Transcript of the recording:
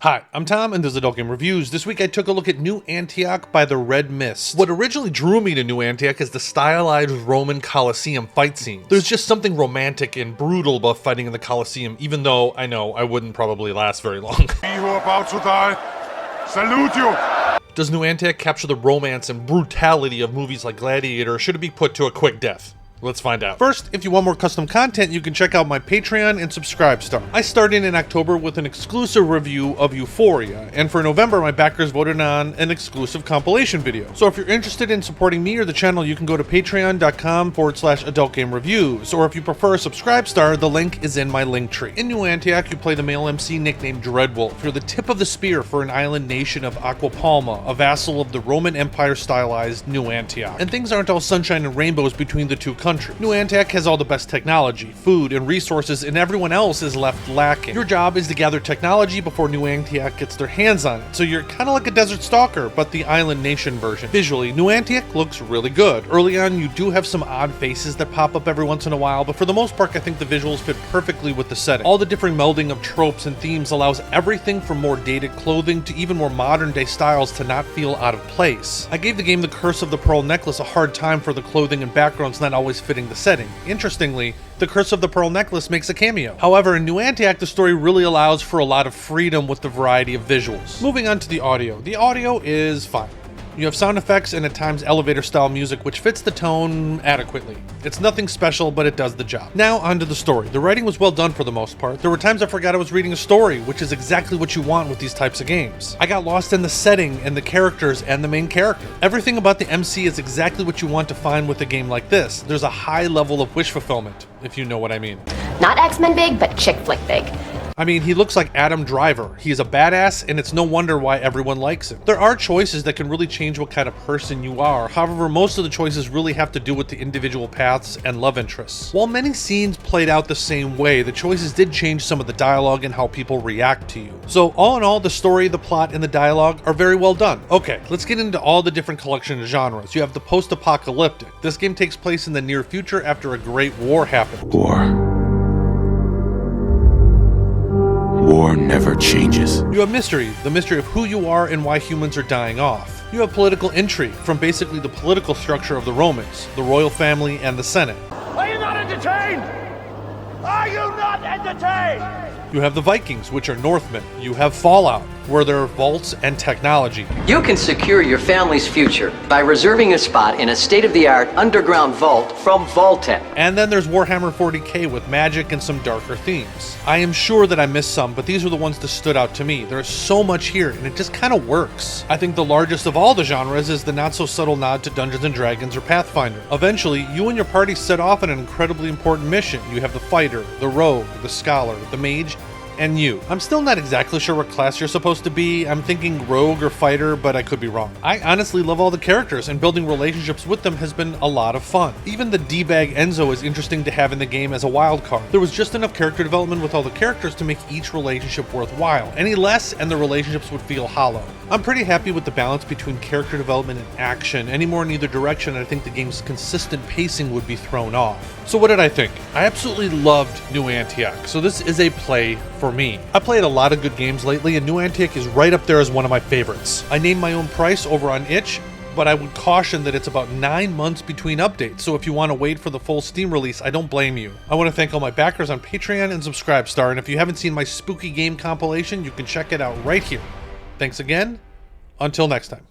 Hi, I'm Tom, and this is Adult Game Reviews. This week I took a look at New Antioch by the Red Mist. What originally drew me to New Antioch is the stylized Roman Colosseum fight scenes. There's just something romantic and brutal about fighting in the Colosseum, even though I know I wouldn't probably last very long. We who are about to die, salute you! Does New Antioch capture the romance and brutality of movies like Gladiator, or should it be put to a quick death? Let's find out. First, if you want more custom content, you can check out my Patreon and Subscribestar. I started in October with an exclusive review of Euphoria, and for November, my backers voted on an exclusive compilation video. So if you're interested in supporting me or the channel, you can go to patreon.com/adultgamereviews, or if you prefer Subscribestar, the link is in my link tree. In New Antioch, you play the male MC nicknamed Dreadwolf. You're the tip of the spear for an island nation of Aquapalma, a vassal of the Roman Empire stylized New Antioch. And things aren't all sunshine and rainbows between the two countries. New Antioch has all the best technology, food, and resources, and everyone else is left lacking. Your job is to gather technology before New Antioch gets their hands on it, so you're kind of like a desert stalker, but the island nation version. Visually, New Antioch looks really good. Early on, you do have some odd faces that pop up every once in a while, but for the most part, I think the visuals fit perfectly with the setting. All the different melding of tropes and themes allows everything from more dated clothing to even more modern day styles to not feel out of place. I gave the game The Curse of the Pearl Necklace a hard time for the clothing and backgrounds not always fitting the setting. Interestingly, The Curse of the Pearl Necklace makes a cameo. However, in New Antioch, the story really allows for a lot of freedom with the variety of visuals. Moving on to the audio. The audio is fine. You have sound effects and at times elevator style music which fits the tone adequately. It's nothing special, but it does the job. Now onto the story. The writing was well done for the most part. There were times I forgot I was reading a story, which is exactly what you want with these types of games. I got lost in the setting and the characters and the main character. Everything about the MC is exactly what you want to find with a game like this. There's a high level of wish fulfillment, if you know what I mean. Not X-Men big, but chick flick big. I mean, he looks like Adam Driver. He's a badass, and it's no wonder why everyone likes him. There are choices that can really change what kind of person you are. However, most of the choices really have to do with the individual paths and love interests. While many scenes played out the same way, the choices did change some of the dialogue and how people react to you. So all in all, the story, the plot, and the dialogue are very well done. Okay, let's get into all the different collection of genres. You have the post-apocalyptic. This game takes place in the near future after a great war happened. War never changes. You have mystery, the mystery of who you are and why humans are dying off. You have political intrigue, from basically the political structure of the Romans, the royal family, and the Senate. Are you not entertained? Are you not entertained? You have the Vikings, which are Northmen. You have Fallout, where there are vaults and technology. You can secure your family's future by reserving a spot in a state-of-the-art underground vault from Vault-Tec. And then there's Warhammer 40k with magic and some darker themes. I am sure that I missed some, but these are the ones that stood out to me. There's so much here, and it just kind of works. I think the largest of all the genres is the not-so-subtle nod to Dungeons & Dragons or Pathfinder. Eventually, you and your party set off on an incredibly important mission. You have the fighter, the rogue, the scholar, the mage, and you. I'm still not exactly sure what class you're supposed to be. I'm thinking rogue or fighter, but I could be wrong. I honestly love all the characters, and building relationships with them has been a lot of fun. Even the D-bag Enzo is interesting to have in the game as a wild card. There was just enough character development with all the characters to make each relationship worthwhile. Any less, and the relationships would feel hollow. I'm pretty happy with the balance between character development and action. Any more in either direction, I think the game's consistent pacing would be thrown off. So what did I think? I absolutely loved New Antioch, so this is a play for me. I played a lot of good games lately, and New Antioch is right up there as one of my favorites. I named my own price over on itch, but I would caution that it's about 9 months between updates, so if you want to wait for the full Steam release, I don't blame you. I want to thank all my backers on Patreon and Subscribestar, and if you haven't seen my spooky game compilation, you can check it out right here. Thanks again. Until next time.